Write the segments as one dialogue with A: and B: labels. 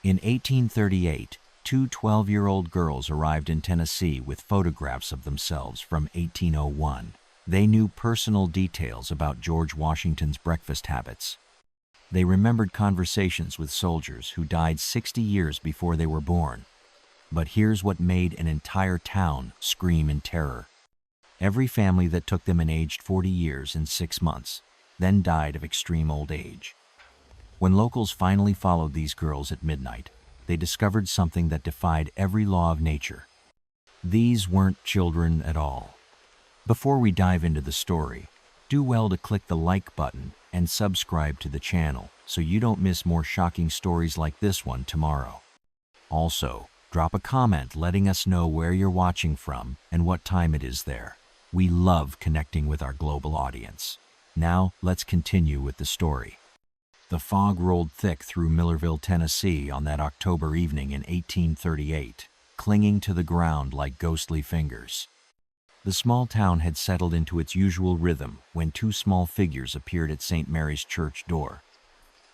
A: In 1838, two 12-year-old girls arrived in Tennessee with photographs of themselves from 1801. They knew personal details about George Washington's breakfast habits. They remembered conversations with soldiers who died 60 years before they were born. But here's what made an entire town scream in terror. Every family that took them in aged 40 years and 6 months, then died of extreme old age. When locals finally followed these girls at midnight, they discovered something that defied every law of nature. These weren't children at all. Before we dive into the story, do well to click the like button and subscribe to the channel so you don't miss more shocking stories like this one tomorrow. Also, drop a comment letting us know where you're watching from and what time it is there. We love connecting with our global audience. Now, let's continue with the story. The fog rolled thick through Millerville, Tennessee on that October evening in 1838, clinging to the ground like ghostly fingers. The small town had settled into its usual rhythm when two small figures appeared at St. Mary's Church door.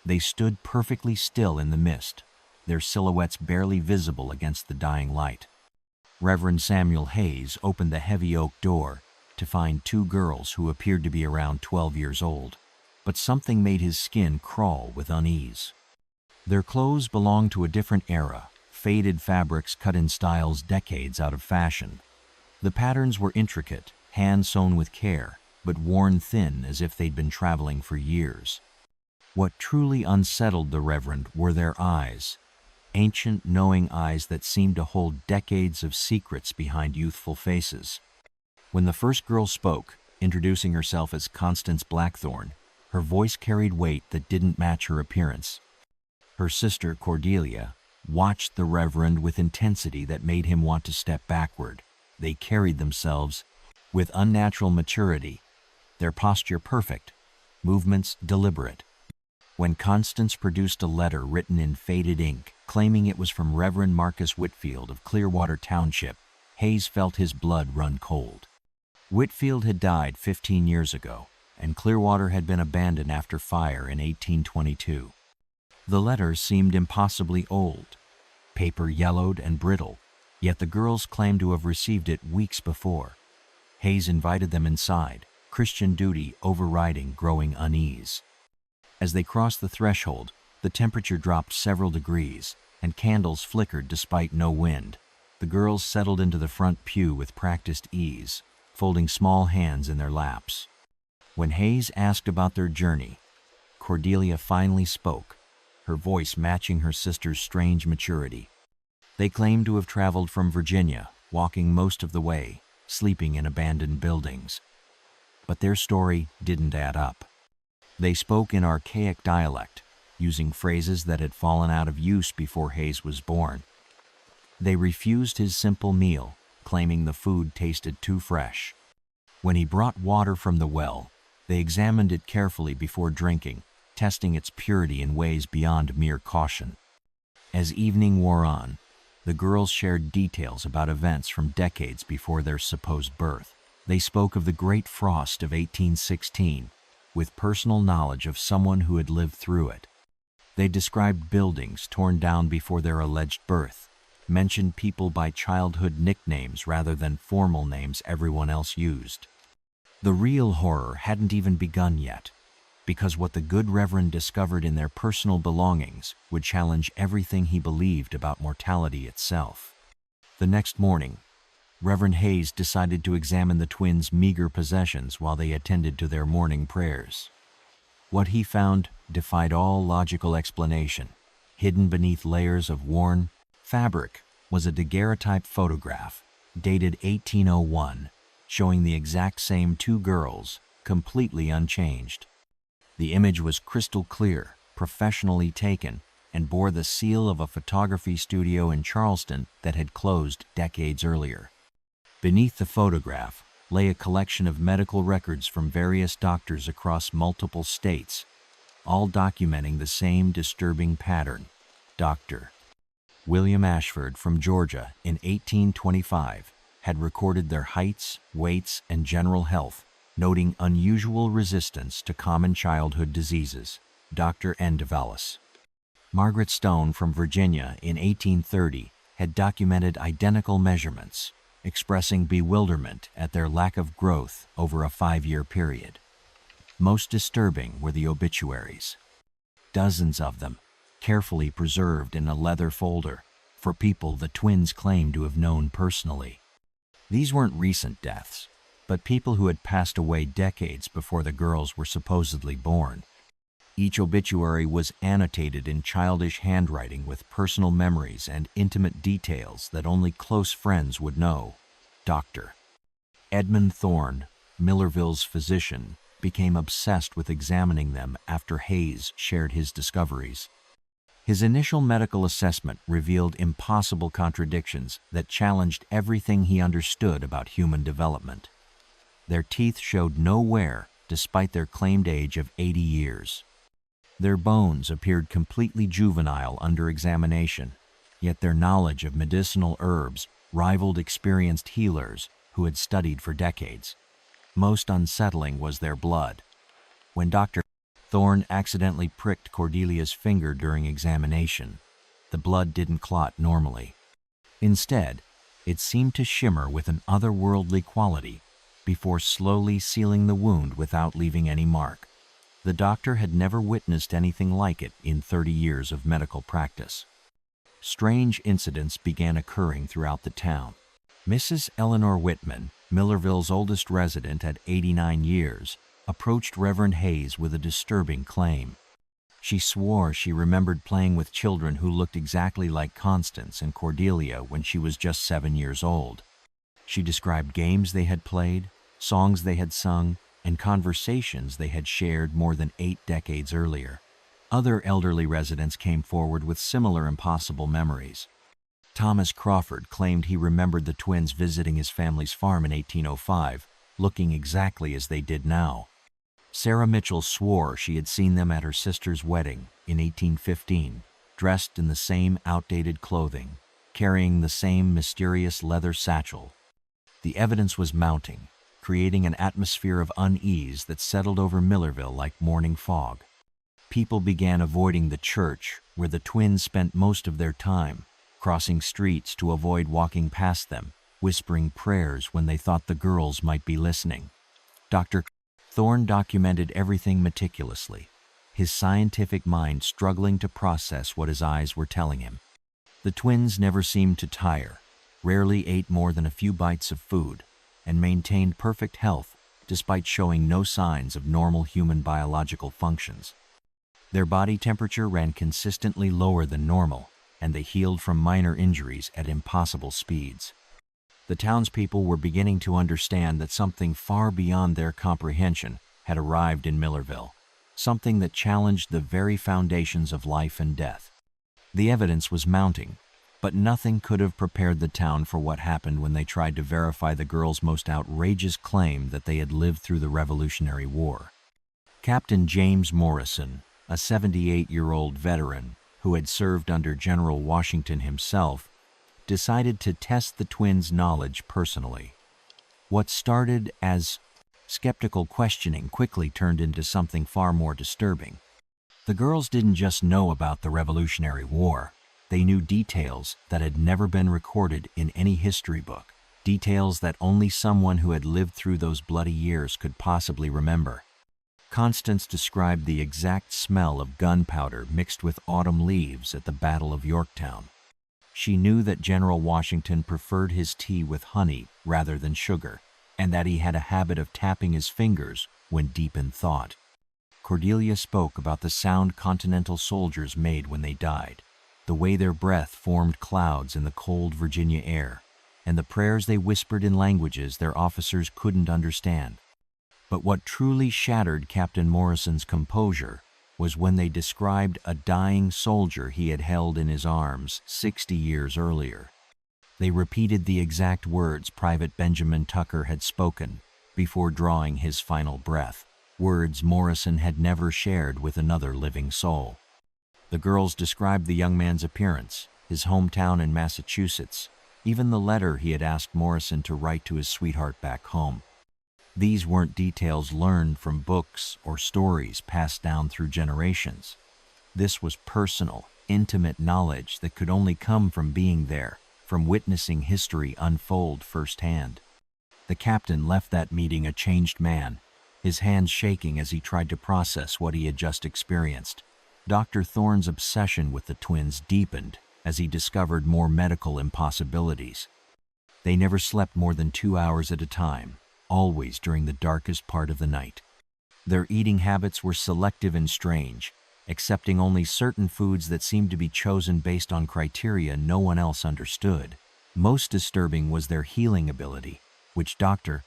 A: They stood perfectly still in the mist, their silhouettes barely visible against the dying light. Reverend Samuel Hayes opened the heavy oak door to find two girls who appeared to be around 12 years old, but something made his skin crawl with unease. Their clothes belonged to a different era, faded fabrics cut in styles decades out of fashion. The patterns were intricate, hand-sewn with care, but worn thin as if they'd been traveling for years. What truly unsettled the Reverend were their eyes, ancient, knowing eyes that seemed to hold decades of secrets behind youthful faces. When the first girl spoke, introducing herself as Constance Blackthorne, her voice carried weight that didn't match her appearance. Her sister, Cordelia, watched the Reverend with intensity that made him want to step backward. They carried themselves with unnatural maturity, their posture perfect, movements deliberate. When Constance produced a letter written in faded ink, claiming it was from Reverend Marcus Whitfield of Clearwater Township, Hayes felt his blood run cold. Whitfield had died 15 years ago, and Clearwater had been abandoned after fire in 1822. The letter seemed impossibly old, paper yellowed and brittle, yet the girls claimed to have received it weeks before. Hayes invited them inside, Christian duty overriding growing unease. As they crossed the threshold, the temperature dropped several degrees, and candles flickered despite no wind. The girls settled into the front pew with practiced ease, folding small hands in their laps. When Hayes asked about their journey, Cordelia finally spoke, her voice matching her sister's strange maturity. They claimed to have traveled from Virginia, walking most of the way, sleeping in abandoned buildings. But their story didn't add up. They spoke in archaic dialect, using phrases that had fallen out of use before Hayes was born. They refused his simple meal, claiming the food tasted too fresh. When he brought water from the well, they examined it carefully before drinking, testing its purity in ways beyond mere caution. As evening wore on, the girls shared details about events from decades before their supposed birth. They spoke of the Great Frost of 1816, with personal knowledge of someone who had lived through it. They described buildings torn down before their alleged birth, mentioned people by childhood nicknames rather than formal names everyone else used. The real horror hadn't even begun yet, because what the good Reverend discovered in their personal belongings would challenge everything he believed about mortality itself. The next morning, Reverend Hayes decided to examine the twins' meager possessions while they attended to their morning prayers. What he found defied all logical explanation. Hidden beneath layers of worn fabric was a daguerreotype photograph, dated 1801, showing the exact same two girls, completely unchanged. The image was crystal clear, professionally taken, and bore the seal of a photography studio in Charleston that had closed decades earlier. Beneath the photograph lay a collection of medical records from various doctors across multiple states, all documenting the same disturbing pattern. Dr. William Ashford from Georgia in 1825 had recorded their heights, weights, and general health, noting unusual resistance to common childhood diseases. Dr. N. DeValis. Margaret Stone from Virginia in 1830 had documented identical measurements, expressing bewilderment at their lack of growth over a 5-year period. Most disturbing were the obituaries. Dozens of them, carefully preserved in a leather folder, for people the twins claimed to have known personally. These weren't recent deaths, but people who had passed away decades before the girls were supposedly born. Each obituary was annotated in childish handwriting with personal memories and intimate details that only close friends would know. Dr. Edmund Thorne, Millerville's physician, became obsessed with examining them after Hayes shared his discoveries. His initial medical assessment revealed impossible contradictions that challenged everything he understood about human development. Their teeth showed no wear despite their claimed age of 80 years. Their bones appeared completely juvenile under examination, yet their knowledge of medicinal herbs rivaled experienced healers who had studied for decades. Most unsettling was their blood. When Dr. Thorne accidentally pricked Cordelia's finger during examination, the blood didn't clot normally. Instead, it seemed to shimmer with an otherworldly quality before slowly sealing the wound without leaving any mark. The doctor had never witnessed anything like it in 30 years of medical practice. Strange incidents began occurring throughout the town. Mrs. Eleanor Whitman, Millerville's oldest resident at 89 years, approached Reverend Hayes with a disturbing claim. She swore she remembered playing with children who looked exactly like Constance and Cordelia when she was just 7 years old. She described games they had played, songs they had sung, and conversations they had shared more than 8 decades earlier. Other elderly residents came forward with similar impossible memories. Thomas Crawford claimed he remembered the twins visiting his family's farm in 1805, looking exactly as they did now. Sarah Mitchell swore she had seen them at her sister's wedding in 1815, dressed in the same outdated clothing, carrying the same mysterious leather satchel. The evidence was mounting, creating an atmosphere of unease that settled over Millerville like morning fog. People began avoiding the church where the twins spent most of their time, crossing streets to avoid walking past them, whispering prayers when they thought the girls might be listening. Dr. Thorne documented everything meticulously, his scientific mind struggling to process what his eyes were telling him. The twins never seemed to tire, rarely ate more than a few bites of food, and maintained perfect health despite showing no signs of normal human biological functions. Their body temperature ran consistently lower than normal, and they healed from minor injuries at impossible speeds. The townspeople were beginning to understand that something far beyond their comprehension had arrived in Millerville, something that challenged the very foundations of life and death. The evidence was mounting, but nothing could have prepared the town for what happened when they tried to verify the girls' most outrageous claim that they had lived through the Revolutionary War. Captain James Morrison, a 78-year-old veteran who had served under General Washington himself, decided to test the twins' knowledge personally. What started as skeptical questioning quickly turned into something far more disturbing. The girls didn't just know about the Revolutionary War. They knew details that had never been recorded in any history book, details that only someone who had lived through those bloody years could possibly remember. Constance described the exact smell of gunpowder mixed with autumn leaves at the Battle of Yorktown. She knew that General Washington preferred his tea with honey rather than sugar, and that he had a habit of tapping his fingers when deep in thought. Cordelia spoke about the sound Continental soldiers made when they died, the way their breath formed clouds in the cold Virginia air, and the prayers they whispered in languages their officers couldn't understand. But what truly shattered Captain Morrison's composure was when they described a dying soldier he had held in his arms 60 years earlier. They repeated the exact words Private Benjamin Tucker had spoken before drawing his final breath, words Morrison had never shared with another living soul. The girls described the young man's appearance, his hometown in Massachusetts, even the letter he had asked Morrison to write to his sweetheart back home. These weren't details learned from books or stories passed down through generations. This was personal, intimate knowledge that could only come from being there, from witnessing history unfold firsthand. The captain left that meeting a changed man, his hands shaking as he tried to process what he had just experienced. Dr. Thorne's obsession with the twins deepened as he discovered more medical impossibilities. They never slept more than 2 hours at a time, always during the darkest part of the night. Their eating habits were selective and strange, accepting only certain foods that seemed to be chosen based on criteria no one else understood. Most disturbing was their healing ability, which Dr.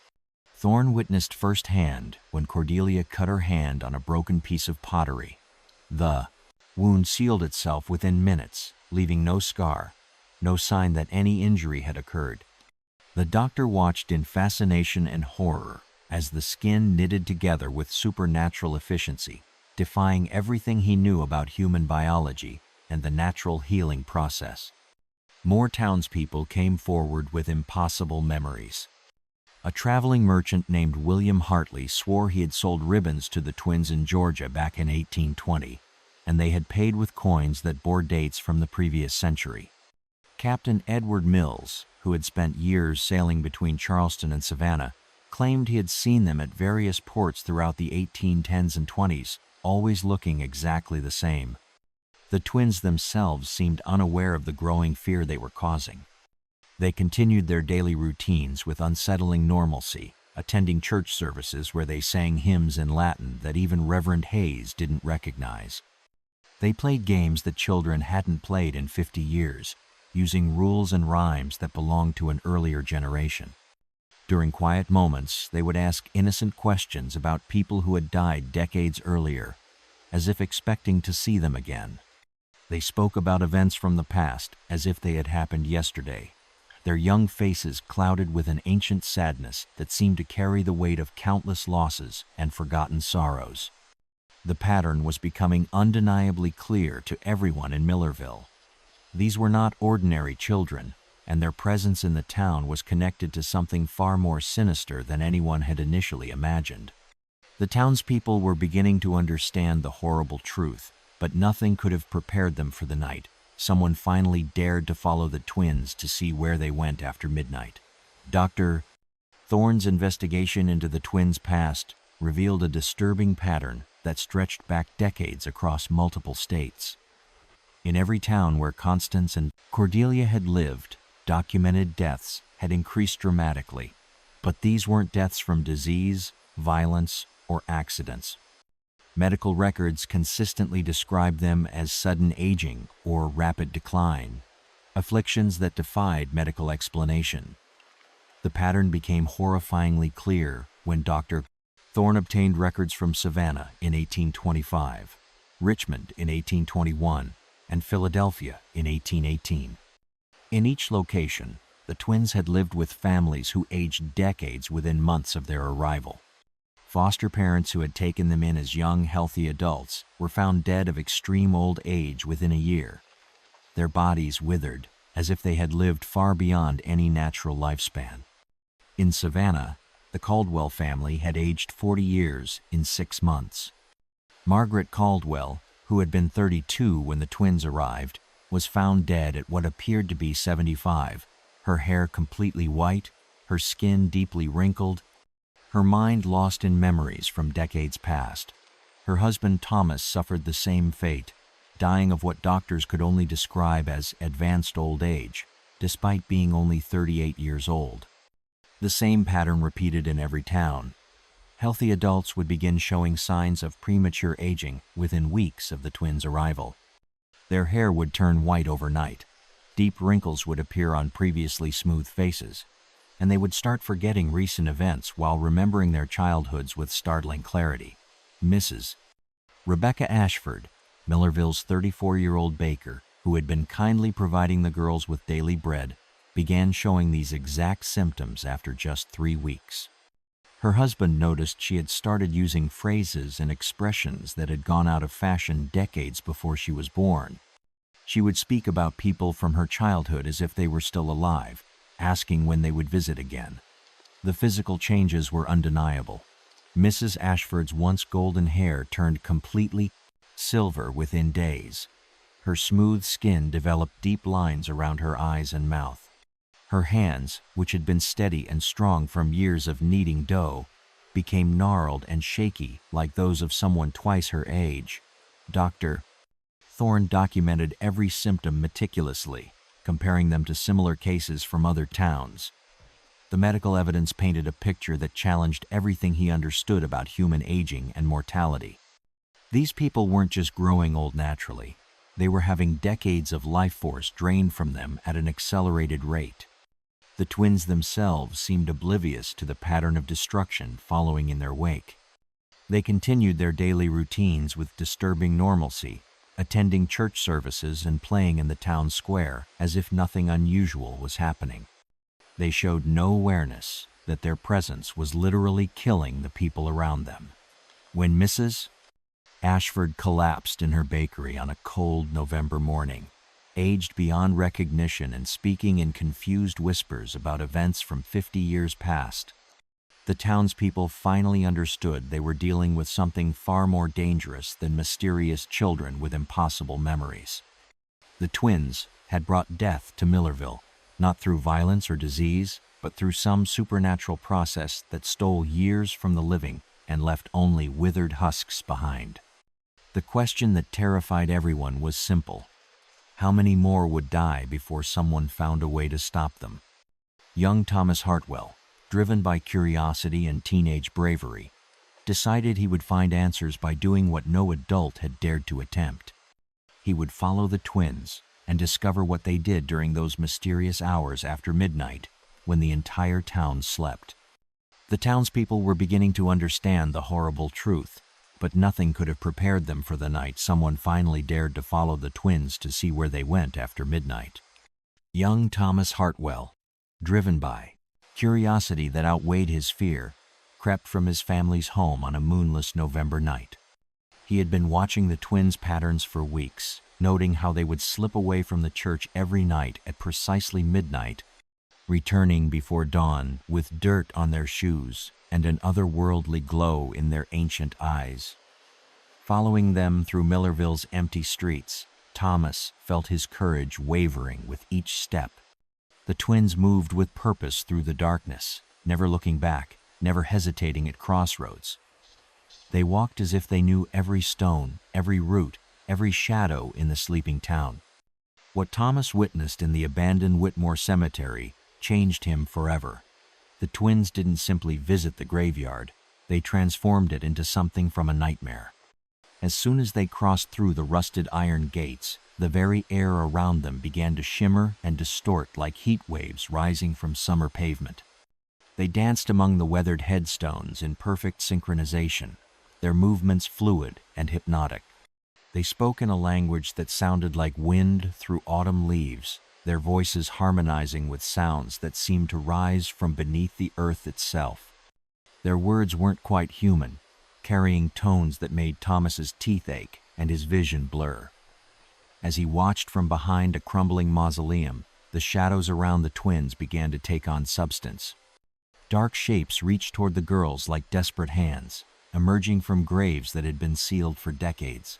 A: Thorne witnessed firsthand when Cordelia cut her hand on a broken piece of pottery. The wound sealed itself within minutes, leaving no scar, no sign that any injury had occurred. The doctor watched in fascination and horror as the skin knitted together with supernatural efficiency, defying everything he knew about human biology and the natural healing process. More townspeople came forward with impossible memories. A traveling merchant named William Hartley swore he had sold ribbons to the twins in Georgia back in 1820, and they had paid with coins that bore dates from the previous century. Captain Edward Mills, who had spent years sailing between Charleston and Savannah, claimed he had seen them at various ports throughout the 1810s and 20s, always looking exactly the same. The twins themselves seemed unaware of the growing fear they were causing. They continued their daily routines with unsettling normalcy, attending church services where they sang hymns in Latin that even Reverend Hayes didn't recognize. They played games that children hadn't played in 50 years, using rules and rhymes that belonged to an earlier generation. During quiet moments, they would ask innocent questions about people who had died decades earlier, as if expecting to see them again. They spoke about events from the past as if they had happened yesterday, their young faces clouded with an ancient sadness that seemed to carry the weight of countless losses and forgotten sorrows. The pattern was becoming undeniably clear to everyone in Millerville. These were not ordinary children, and their presence in the town was connected to something far more sinister than anyone had initially imagined. The townspeople were beginning to understand the horrible truth, but nothing could have prepared them for the night. Someone finally dared to follow the twins to see where they went after midnight. Dr. Thorne's investigation into the twins' past revealed a disturbing pattern that stretched back decades across multiple states. In every town where Constance and Cordelia had lived, documented deaths had increased dramatically, but these weren't deaths from disease, violence, or accidents. Medical records consistently described them as sudden aging or rapid decline, afflictions that defied medical explanation. The pattern became horrifyingly clear when Dr. Thorne obtained records from Savannah in 1825, Richmond in 1821, and Philadelphia in 1818. In each location, the twins had lived with families who aged decades within months of their arrival. Foster parents who had taken them in as young, healthy adults were found dead of extreme old age within a year. Their bodies withered, as if they had lived far beyond any natural lifespan. In Savannah, the Caldwell family had aged 40 years in 6 months. Margaret Caldwell, who had been 32 when the twins arrived, was found dead at what appeared to be 75, her hair completely white, her skin deeply wrinkled, her mind lost in memories from decades past. Her husband Thomas suffered the same fate, dying of what doctors could only describe as advanced old age, despite being only 38 years old. The same pattern repeated in every town. Healthy adults would begin showing signs of premature aging within weeks of the twins' arrival. Their hair would turn white overnight, deep wrinkles would appear on previously smooth faces, and they would start forgetting recent events while remembering their childhoods with startling clarity. Mrs. Rebecca Ashford, Millerville's 34-year-old baker, who had been kindly providing the girls with daily bread, began showing these exact symptoms after just 3 weeks. Her husband noticed she had started using phrases and expressions that had gone out of fashion decades before she was born. She would speak about people from her childhood as if they were still alive, asking when they would visit again. The physical changes were undeniable. Mrs. Ashford's once golden hair turned completely silver within days. Her smooth skin developed deep lines around her eyes and mouth. Her hands, which had been steady and strong from years of kneading dough, became gnarled and shaky like those of someone twice her age. Dr. Thorne documented every symptom meticulously, comparing them to similar cases from other towns. The medical evidence painted a picture that challenged everything he understood about human aging and mortality. These people weren't just growing old naturally. They were having decades of life force drained from them at an accelerated rate. The twins themselves seemed oblivious to the pattern of destruction following in their wake. They continued their daily routines with disturbing normalcy, attending church services and playing in the town square as if nothing unusual was happening. They showed no awareness that their presence was literally killing the people around them. When Mrs. Ashford collapsed in her bakery on a cold November morning, aged beyond recognition and speaking in confused whispers about events from 50 years past, the townspeople finally understood they were dealing with something far more dangerous than mysterious children with impossible memories. The twins had brought death to Millerville, not through violence or disease, but through some supernatural process that stole years from the living and left only withered husks behind. The question that terrified everyone was simple. How many more would die before someone found a way to stop them? Young Thomas Hartwell, driven by curiosity and teenage bravery, decided he would find answers by doing what no adult had dared to attempt. He would follow the twins and discover what they did during those mysterious hours after midnight when the entire town slept. The townspeople were beginning to understand the horrible truth, but nothing could have prepared them for the night someone finally dared to follow the twins to see where they went after midnight. Young Thomas Hartwell, driven by curiosity that outweighed his fear, crept from his family's home on a moonless November night. He had been watching the twins' patterns for weeks, noting how they would slip away from the church every night at precisely midnight, returning before dawn with dirt on their shoes and an otherworldly glow in their ancient eyes. Following them through Millerville's empty streets, Thomas felt his courage wavering with each step. The twins moved with purpose through the darkness, never looking back, never hesitating at crossroads. They walked as if they knew every stone, every root, every shadow in the sleeping town. What Thomas witnessed in the abandoned Whitmore Cemetery changed him forever. The twins didn't simply visit the graveyard, they transformed it into something from a nightmare. As soon as they crossed through the rusted iron gates, the very air around them began to shimmer and distort like heat waves rising from summer pavement. They danced among the weathered headstones in perfect synchronization, their movements fluid and hypnotic. They spoke in a language that sounded like wind through autumn leaves, their voices harmonizing with sounds that seemed to rise from beneath the earth itself. Their words weren't quite human, carrying tones that made Thomas's teeth ache and his vision blur. As he watched from behind a crumbling mausoleum, the shadows around the twins began to take on substance. Dark shapes reached toward the girls like desperate hands, emerging from graves that had been sealed for decades.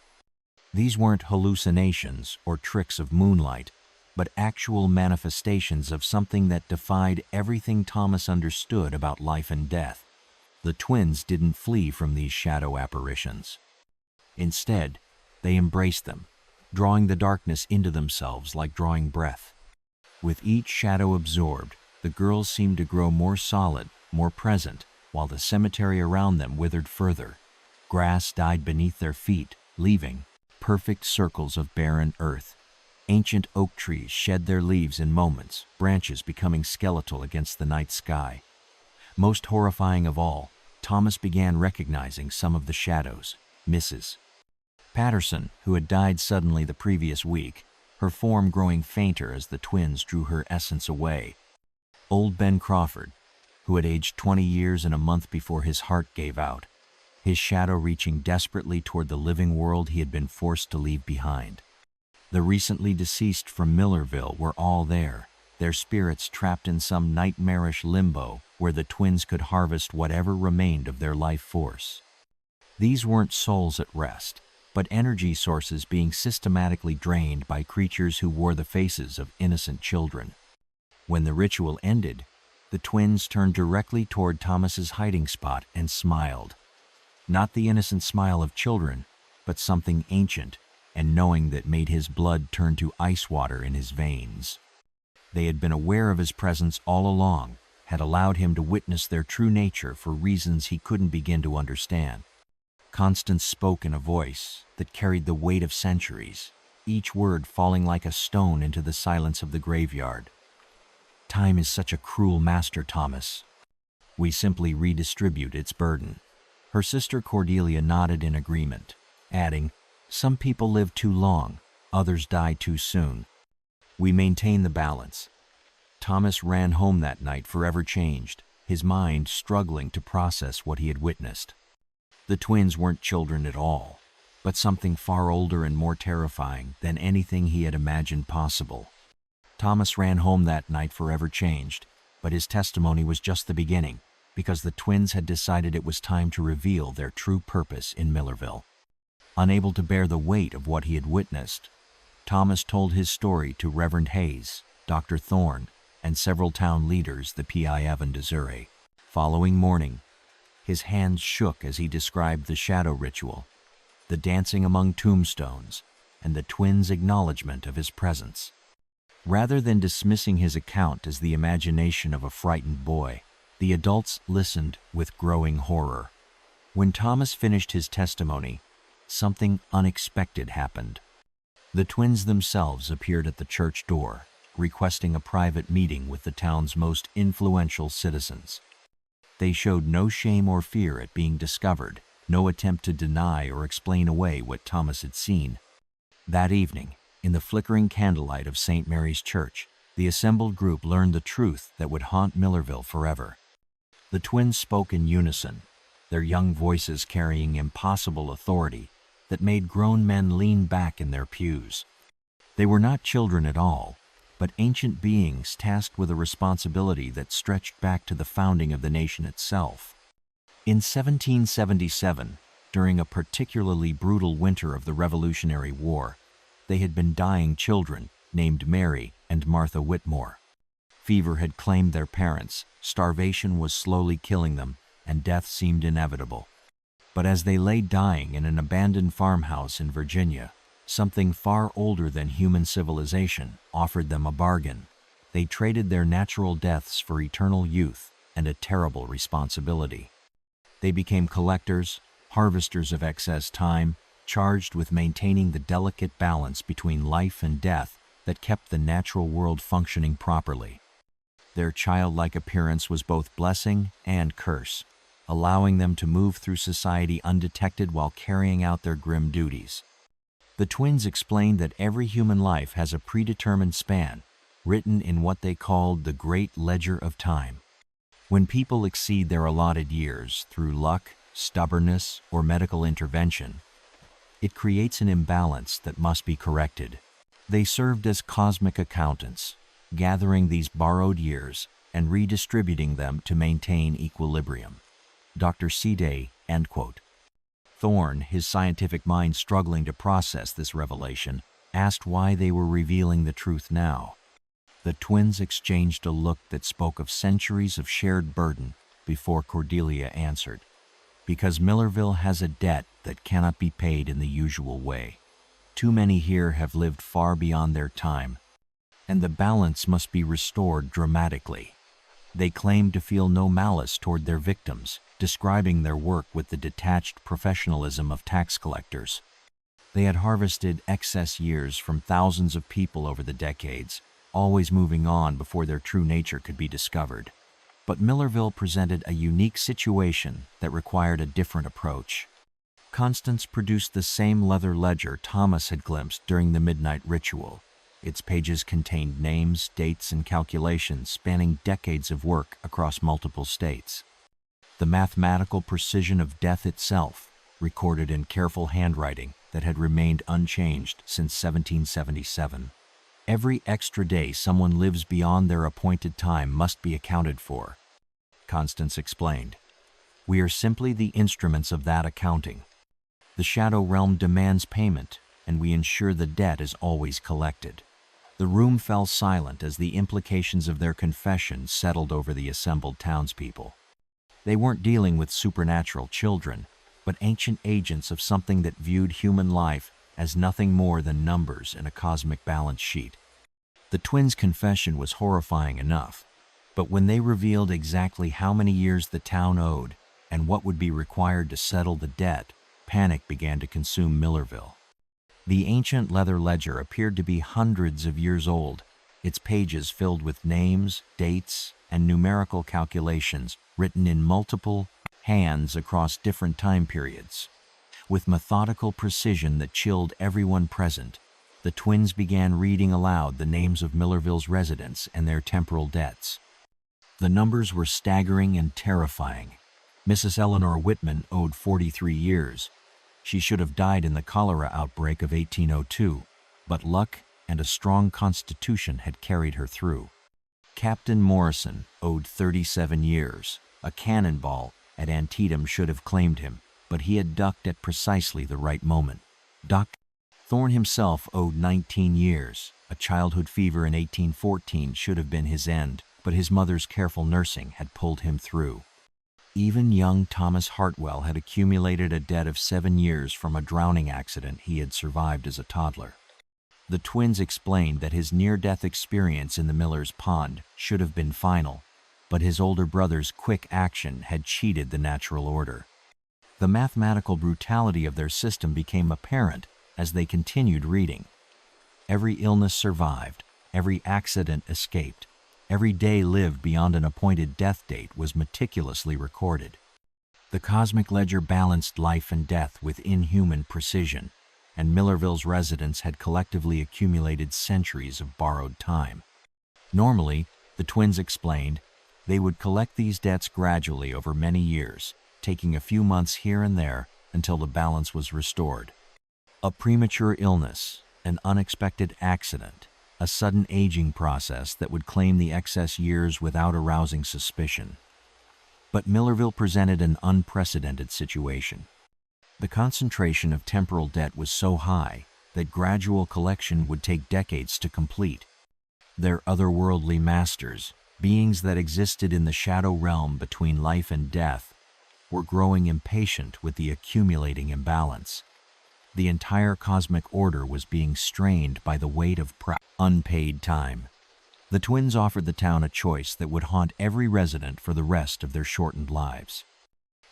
A: These weren't hallucinations or tricks of moonlight, but actual manifestations of something that defied everything Thomas understood about life and death. The twins didn't flee from these shadow apparitions. Instead, they embraced them, drawing the darkness into themselves like drawing breath. With each shadow absorbed, the girls seemed to grow more solid, more present, while the cemetery around them withered further. Grass died beneath their feet, leaving perfect circles of barren earth. Ancient oak trees shed their leaves in moments, branches becoming skeletal against the night sky. Most horrifying of all, Thomas began recognizing some of the shadows. Mrs. Patterson, who had died suddenly the previous week, her form growing fainter as the twins drew her essence away. Old Ben Crawford, who had aged 20 years and a month before his heart gave out, his shadow reaching desperately toward the living world he had been forced to leave behind. The recently deceased from Millerville were all there, their spirits trapped in some nightmarish limbo where the twins could harvest whatever remained of their life force. These weren't souls at rest, but energy sources being systematically drained by creatures who wore the faces of innocent children. When the ritual ended, the twins turned directly toward Thomas's hiding spot and smiled. Not the innocent smile of children, but something ancient and knowing that made his blood turn to ice water in his veins. They had been aware of his presence all along, had allowed him to witness their true nature for reasons he couldn't begin to understand. Constance spoke in a voice that carried the weight of centuries, each word falling like a stone into the silence of the graveyard. Time is such a cruel master, Thomas. We simply redistribute its burden. Her sister Cordelia nodded in agreement, adding, "Some people live too long, others die too soon. We maintain the balance." Thomas ran home that night forever changed, his mind struggling to process what he had witnessed. The twins weren't children at all, but something far older and more terrifying than anything he had imagined possible. Thomas ran home that night forever changed, but his testimony was just the beginning, because the twins had decided it was time to reveal their true purpose in Millerville. Unable to bear the weight of what he had witnessed, Thomas told his story to Reverend Hayes, Dr. Thorne, and several town leaders, the PIF and Desiree. Following morning, his hands shook as he described the shadow ritual, the dancing among tombstones, and the twins' acknowledgement of his presence. Rather than dismissing his account as the imagination of a frightened boy, the adults listened with growing horror. When Thomas finished his testimony, something unexpected happened. The twins themselves appeared at the church door, requesting a private meeting with the town's most influential citizens. They showed no shame or fear at being discovered, no attempt to deny or explain away what Thomas had seen. That evening, in the flickering candlelight of St. Mary's Church, the assembled group learned the truth that would haunt Millerville forever. The twins spoke in unison, their young voices carrying impossible authority that made grown men lean back in their pews. They were not children at all, but ancient beings tasked with a responsibility that stretched back to the founding of the nation itself. In 1777, during a particularly brutal winter of the Revolutionary War, they had been dying children named Mary and Martha Whitmore. Fever had claimed their parents, starvation was slowly killing them, and death seemed inevitable. But as they lay dying in an abandoned farmhouse in Virginia, something far older than human civilization offered them a bargain. They traded their natural deaths for eternal youth and a terrible responsibility. They became collectors, harvesters of excess time, charged with maintaining the delicate balance between life and death that kept the natural world functioning properly. Their childlike appearance was both blessing and curse, allowing them to move through society undetected while carrying out their grim duties. The twins explained that every human life has a predetermined span, written in what they called the Great Ledger of Time. When people exceed their allotted years through luck, stubbornness, or medical intervention, it creates an imbalance that must be corrected. They served as cosmic accountants, gathering these borrowed years and redistributing them to maintain equilibrium. Dr. C-Day, end quote. Thorne, his scientific mind struggling to process this revelation, asked why they were revealing the truth now. The twins exchanged a look that spoke of centuries of shared burden before Cordelia answered. Because Millerville has a debt that cannot be paid in the usual way. Too many here have lived far beyond their time, and the balance must be restored dramatically. They claimed to feel no malice toward their victims, describing their work with the detached professionalism of tax collectors. They had harvested excess years from thousands of people over the decades, always moving on before their true nature could be discovered. But Millerville presented a unique situation that required a different approach. Constance produced the same leather ledger Thomas had glimpsed during the midnight ritual. Its pages contained names, dates, and calculations spanning decades of work across multiple states. The mathematical precision of death itself, recorded in careful handwriting that had remained unchanged since 1777. Every extra day someone lives beyond their appointed time must be accounted for. Constance explained. We are simply the instruments of that accounting. The shadow realm demands payment, and we ensure the debt is always collected." The room fell silent as the implications of their confession settled over the assembled townspeople. They weren't dealing with supernatural children, but ancient agents of something that viewed human life as nothing more than numbers in a cosmic balance sheet. The twins' confession was horrifying enough, but when they revealed exactly how many years the town owed and what would be required to settle the debt, panic began to consume Millerville. The ancient leather ledger appeared to be hundreds of years old, its pages filled with names, dates, and numerical calculations written in multiple hands across different time periods. With methodical precision that chilled everyone present, the twins began reading aloud the names of Millerville's residents and their temporal debts. The numbers were staggering and terrifying. Mrs. Eleanor Whitman owed 43 years. She should have died in the cholera outbreak of 1802, but luck and a strong constitution had carried her through. Captain Morrison owed 37 years. A cannonball at Antietam should have claimed him, but he had ducked at precisely the right moment. Thorne himself owed 19 years. A childhood fever in 1814 should have been his end, but his mother's careful nursing had pulled him through. Even young Thomas Hartwell had accumulated a debt of 7 years from a drowning accident he had survived as a toddler. The twins explained that his near-death experience in the Miller's Pond should have been final, but his older brother's quick action had cheated the natural order. The mathematical brutality of their system became apparent as they continued reading. Every illness survived, every accident escaped, every day lived beyond an appointed death date was meticulously recorded. The cosmic ledger balanced life and death with inhuman precision, and Millerville's residents had collectively accumulated centuries of borrowed time. Normally, the twins explained, they would collect these debts gradually over many years, taking a few months here and there until the balance was restored. A premature illness, an unexpected accident, a sudden aging process that would claim the excess years without arousing suspicion. But Millerville presented an unprecedented situation. The concentration of temporal debt was so high that gradual collection would take decades to complete. Their otherworldly masters, beings that existed in the shadow realm between life and death, were growing impatient with the accumulating imbalance. The entire cosmic order was being strained by the weight of unpaid time. The twins offered the town a choice that would haunt every resident for the rest of their shortened lives.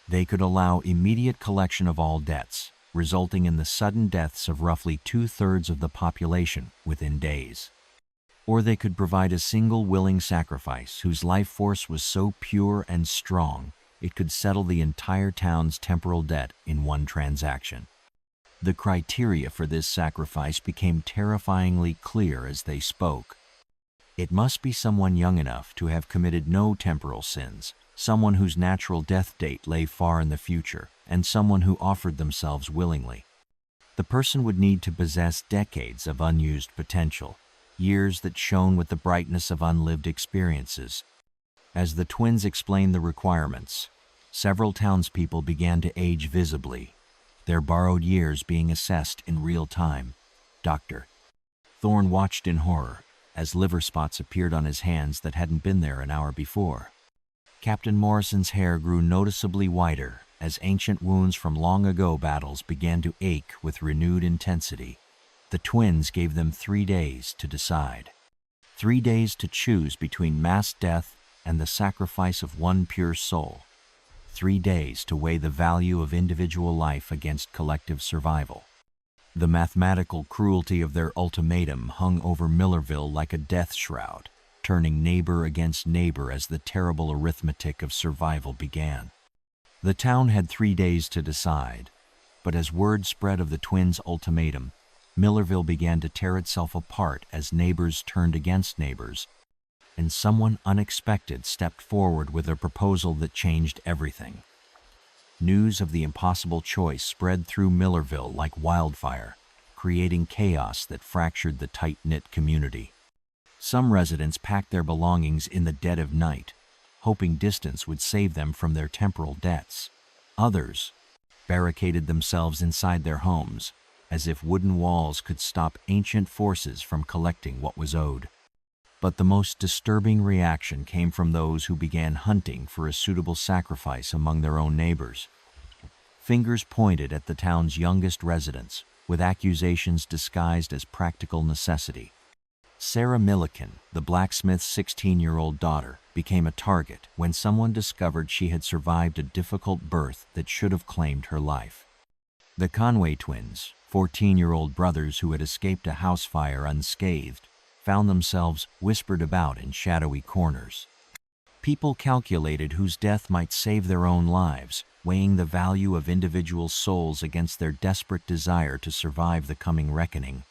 A: They could allow immediate collection of all debts, resulting in the sudden deaths of roughly 2/3 of the population within days. Or they could provide a single willing sacrifice whose life force was so pure and strong it could settle the entire town's temporal debt in one transaction. The criteria for this sacrifice became terrifyingly clear as they spoke. It must be someone young enough to have committed no temporal sins, someone whose natural death date lay far in the future, and someone who offered themselves willingly. The person would need to possess decades of unused potential, years that shone with the brightness of unlived experiences. As the twins explained the requirements, several townspeople began to age visibly, their borrowed years being assessed in real time. Dr. Thorne watched in horror as liver spots appeared on his hands that hadn't been there an hour before. Captain Morrison's hair grew noticeably whiter as ancient wounds from long-ago battles began to ache with renewed intensity. The twins gave them 3 days to decide. 3 days to choose between mass death and the sacrifice of one pure soul. 3 days to weigh the value of individual life against collective survival. The mathematical cruelty of their ultimatum hung over Millerville like a death shroud, turning neighbor against neighbor as the terrible arithmetic of survival began. The town had 3 days to decide, but as word spread of the twins' ultimatum, Millerville began to tear itself apart as neighbors turned against neighbors, and someone unexpected stepped forward with a proposal that changed everything. News of the impossible choice spread through Millerville like wildfire, creating chaos that fractured the tight-knit community. Some residents packed their belongings in the dead of night, hoping distance would save them from their temporal debts. Others, barricaded themselves inside their homes, as if wooden walls could stop ancient forces from collecting what was owed. But the most disturbing reaction came from those who began hunting for a suitable sacrifice among their own neighbors. Fingers pointed at the town's youngest residents, with accusations disguised as practical necessity. Sarah Milliken, the blacksmith's 16-year-old daughter, became a target when someone discovered she had survived a difficult birth that should have claimed her life. The Conway twins, 14-year-old brothers who had escaped a house fire unscathed, found themselves whispered about in shadowy corners. People calculated whose death might save their own lives, weighing the value of individual souls against their desperate desire to survive the coming reckoning.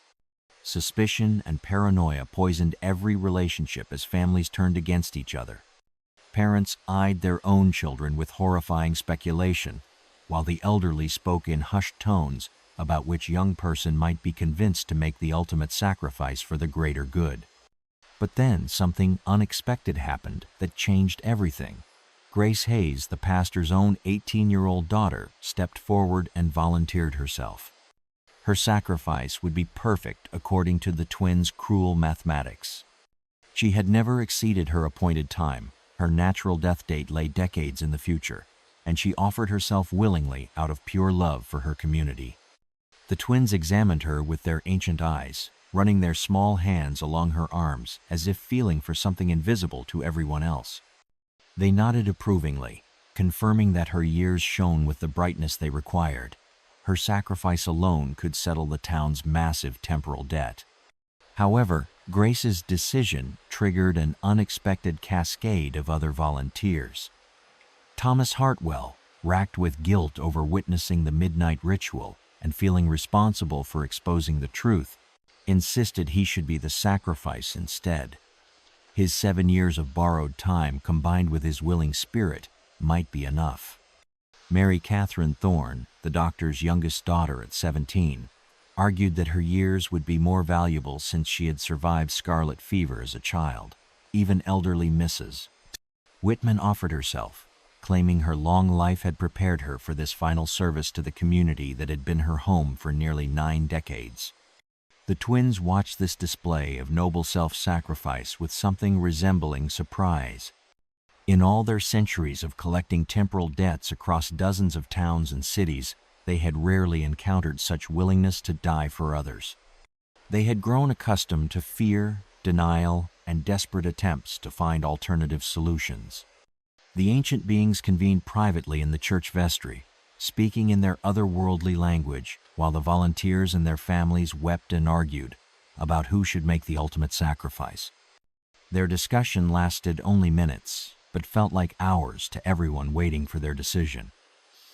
A: Suspicion and paranoia poisoned every relationship as families turned against each other. Parents eyed their own children with horrifying speculation, while the elderly spoke in hushed tones about which young person might be convinced to make the ultimate sacrifice for the greater good. But then something unexpected happened that changed everything. Grace Hayes, the pastor's own 18-year-old daughter, stepped forward and volunteered herself. Her sacrifice would be perfect according to the twins' cruel mathematics. She had never exceeded her appointed time. Her natural death date lay decades in the future, and she offered herself willingly out of pure love for her community. The twins examined her with their ancient eyes, running their small hands along her arms as if feeling for something invisible to everyone else. They nodded approvingly, confirming that her years shone with the brightness they required. Her sacrifice alone could settle the town's massive temporal debt. However, Grace's decision triggered an unexpected cascade of other volunteers. Thomas Hartwell, racked with guilt over witnessing the midnight ritual and feeling responsible for exposing the truth, insisted he should be the sacrifice instead. His 7 years of borrowed time combined with his willing spirit might be enough. Mary Catherine Thorne, the doctor's youngest daughter at 17, argued that her years would be more valuable since she had survived scarlet fever as a child. Even elderly Mrs. Whitman offered herself, claiming her long life had prepared her for this final service to the community that had been her home for nearly 9 decades. The twins watched this display of noble self-sacrifice with something resembling surprise. In all their centuries of collecting temporal debts across dozens of towns and cities, they had rarely encountered such willingness to die for others. They had grown accustomed to fear, denial, and desperate attempts to find alternative solutions. The ancient beings convened privately in the church vestry, speaking in their otherworldly language, while the volunteers and their families wept and argued about who should make the ultimate sacrifice. Their discussion lasted only minutes, but felt like hours to everyone waiting for their decision.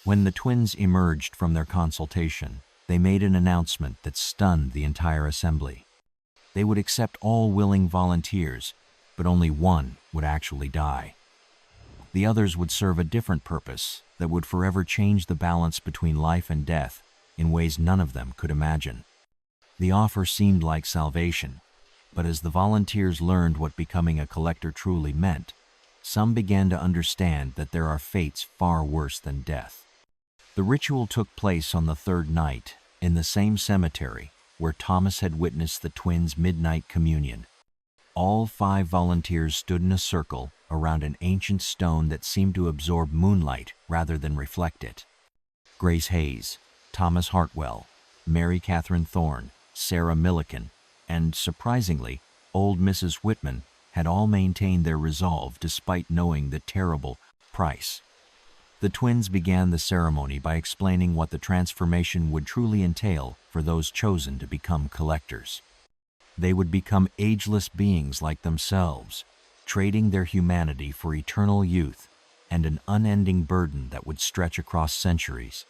A: When the twins emerged from their consultation, they made an announcement that stunned the entire assembly. They would accept all willing volunteers, but only one would actually die. The others would serve a different purpose that would forever change the balance between life and death in ways none of them could imagine. The offer seemed like salvation, but as the volunteers learned what becoming a collector truly meant, some began to understand that there are fates far worse than death. The ritual took place on the third night, in the same cemetery where Thomas had witnessed the twins' midnight communion. All 5 volunteers stood in a circle around an ancient stone that seemed to absorb moonlight rather than reflect it. Grace Hayes, Thomas Hartwell, Mary Catherine Thorne, Sarah Milliken, and, surprisingly, old Mrs. Whitman had all maintained their resolve despite knowing the terrible price. The twins began the ceremony by explaining what the transformation would truly entail for those chosen to become collectors. They would become ageless beings like themselves, trading their humanity for eternal youth and an unending burden that would stretch across centuries.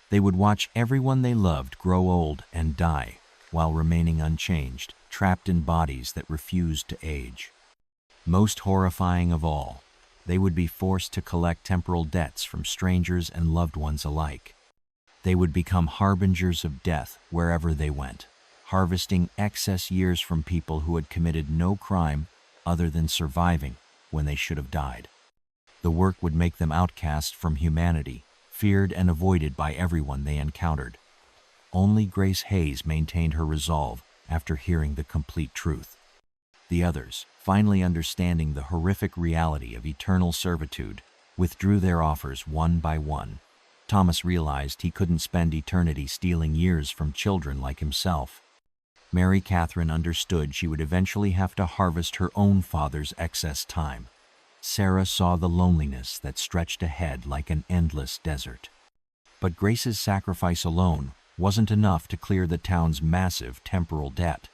A: They would watch everyone they loved grow old and die while remaining unchanged, trapped in bodies that refused to age. Most horrifying of all, they would be forced to collect temporal debts from strangers and loved ones alike. They would become harbingers of death wherever they went, harvesting excess years from people who had committed no crime other than surviving when they should have died. The work would make them outcast from humanity, feared and avoided by everyone they encountered. Only Grace Hayes maintained her resolve after hearing the complete truth. The others, finally understanding the horrific reality of eternal servitude, withdrew their offers one by one. Thomas realized he couldn't spend eternity stealing years from children like himself. Mary Catherine understood she would eventually have to harvest her own father's excess time. Sarah saw the loneliness that stretched ahead like an endless desert. But Grace's sacrifice alone wasn't enough to clear the town's massive temporal debt.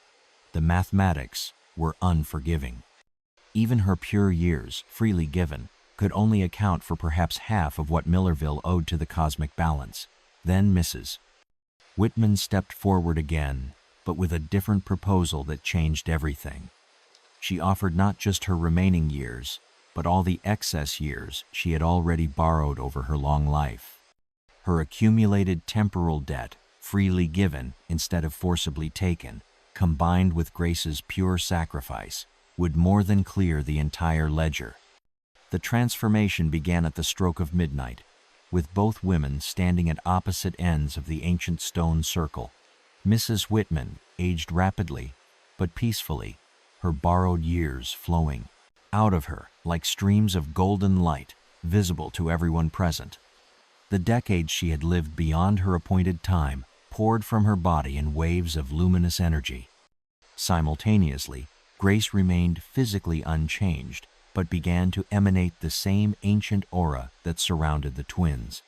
A: The mathematics were unforgiving. Even her pure years, freely given, could only account for perhaps half of what Millerville owed to the cosmic balance. Then Mrs. Whitman stepped forward again, but with a different proposal that changed everything. She offered not just her remaining years, but all the excess years she had already borrowed over her long life. Her accumulated temporal debt, freely given instead of forcibly taken, combined with Grace's pure sacrifice, would more than clear the entire ledger. The transformation began at the stroke of midnight, with both women standing at opposite ends of the ancient stone circle. Mrs. Whitman aged rapidly, but peacefully, her borrowed years flowing out of her like streams of golden light, visible to everyone present. The decades she had lived beyond her appointed time poured from her body in waves of luminous energy. Simultaneously, Grace remained physically unchanged, but began to emanate the same ancient aura that surrounded the twins.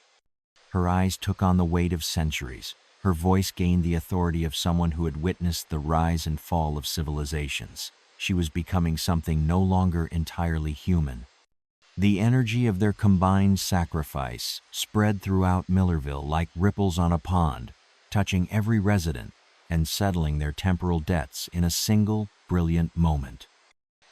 A: Her eyes took on the weight of centuries. Her voice gained the authority of someone who had witnessed the rise and fall of civilizations. She was becoming something no longer entirely human. The energy of their combined sacrifice spread throughout Millerville like ripples on a pond, touching every resident and settling their temporal debts in a single, brilliant moment.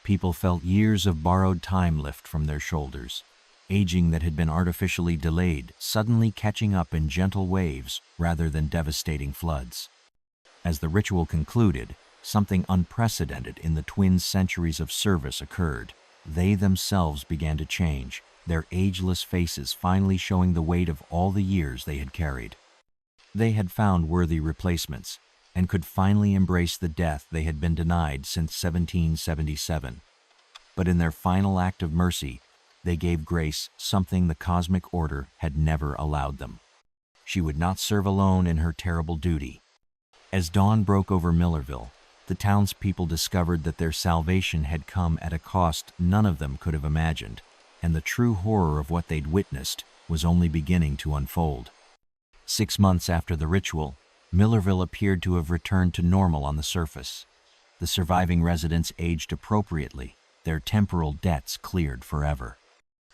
A: People felt years of borrowed time lift from their shoulders, aging that had been artificially delayed suddenly catching up in gentle waves rather than devastating floods. As the ritual concluded, something unprecedented in the twins' centuries of service occurred. They themselves began to change, their ageless faces finally showing the weight of all the years they had carried. They had found worthy replacements and could finally embrace the death they had been denied since 1777. But in their final act of mercy, they gave Grace something the cosmic order had never allowed them. She would not serve alone in her terrible duty. As dawn broke over Millerville, the townspeople discovered that their salvation had come at a cost none of them could have imagined, and the true horror of what they'd witnessed was only beginning to unfold. 6 months after the ritual, Millerville appeared to have returned to normal on the surface. The surviving residents aged appropriately, their temporal debts cleared forever.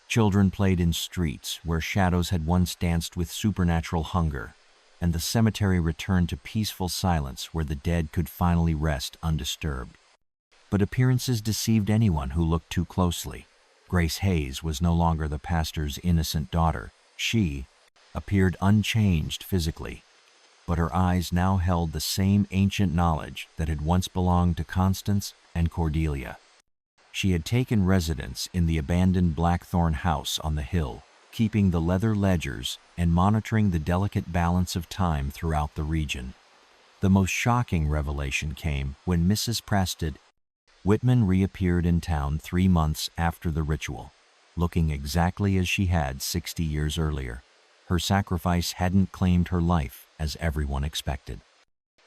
A: Children played in streets where shadows had once danced with supernatural hunger, and the cemetery returned to peaceful silence where the dead could finally rest undisturbed. But appearances deceived anyone who looked too closely. Grace Hayes was no longer the pastor's innocent daughter. She appeared unchanged physically, but her eyes now held the same ancient knowledge that had once belonged to Constance and Cordelia. She had taken residence in the abandoned Blackthorn house on the hill, keeping the leather ledgers and monitoring the delicate balance of time throughout the region. The most shocking revelation came when Mrs. Preston Whitman reappeared in town 3 months after the ritual, looking exactly as she had 60 years earlier. Her sacrifice hadn't claimed her life as everyone expected.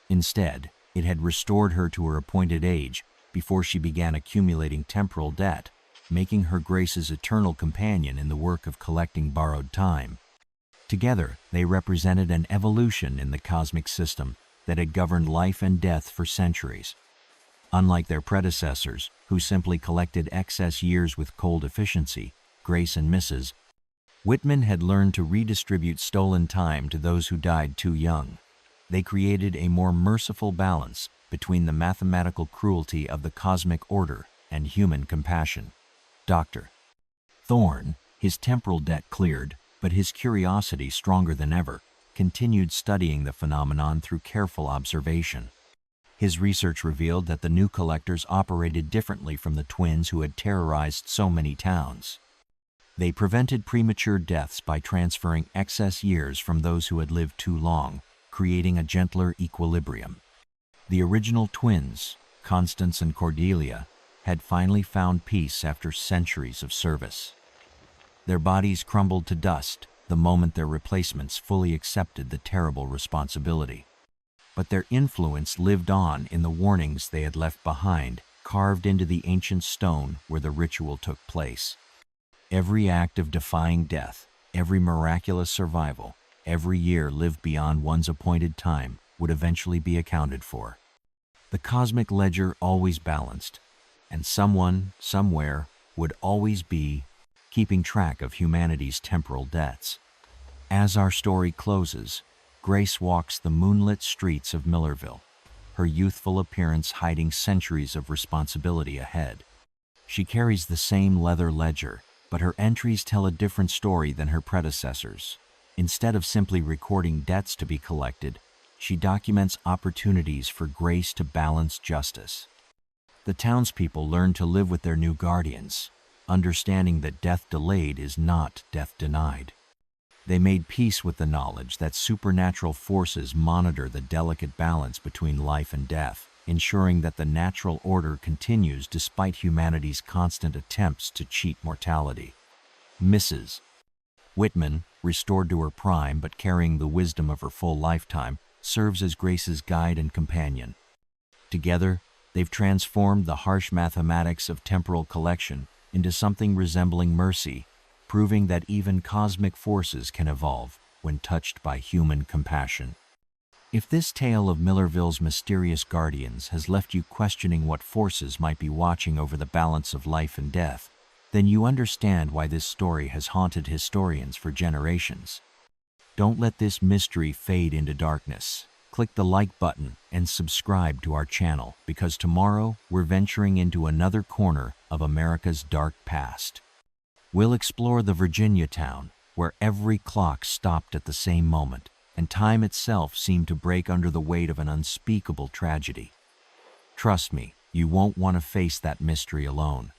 A: Instead, it had restored her to her appointed age before she began accumulating temporal debt, making her Grace's eternal companion in the work of collecting borrowed time. Together, they represented an evolution in the cosmic system that had governed life and death for centuries. Unlike their predecessors, who simply collected excess years with cold efficiency, Grace and Mrs. Whitman had learned to redistribute stolen time to those who died too young. They created a more merciful balance between the mathematical cruelty of the cosmic order and human compassion. Dr. Thorne, his temporal debt cleared, but his curiosity stronger than ever, continued studying the phenomenon through careful observation. His research revealed that the new collectors operated differently from the twins who had terrorized so many towns. They prevented premature deaths by transferring excess years from those who had lived too long, creating a gentler equilibrium. The original twins, Constance and Cordelia, had finally found peace after centuries of service. Their bodies crumbled to dust the moment their replacements fully accepted the terrible responsibility. But their influence lived on in the warnings they had left behind, carved into the ancient stone where the ritual took place. Every act of defying death, every miraculous survival, every year lived beyond one's appointed time would eventually be accounted for. The cosmic ledger always balanced, and someone, somewhere, would always be keeping track of humanity's temporal debts. As our story closes, Grace walks the moonlit streets of Millerville, her youthful appearance hiding centuries of responsibility ahead. She carries the same leather ledger, but her entries tell a different story than her predecessors. Instead of simply recording debts to be collected, she documents opportunities for Grace to balance justice. The townspeople learn to live with their new guardians, understanding that death delayed is not death denied. They made peace with the knowledge that supernatural forces monitor the delicate balance between life and death, ensuring that the natural order continues despite humanity's constant attempts to cheat mortality. Mrs. Whitman, restored to her prime but carrying the wisdom of her full lifetime, serves as Grace's guide and companion. Together, they've transformed the harsh mathematics of temporal collection into something resembling mercy, proving that even cosmic forces can evolve when touched by human compassion. If this tale of Millerville's mysterious guardians has left you questioning what forces might be watching over the balance of life and death, then you understand why this story has haunted historians for generations. Don't let this mystery fade into darkness. Click the like button and subscribe to our channel, because tomorrow we're venturing into another corner of America's dark past. We'll explore the Virginia town where every clock stopped at the same moment, and time itself seemed to break under the weight of an unspeakable tragedy. Trust me, you won't want to face that mystery alone.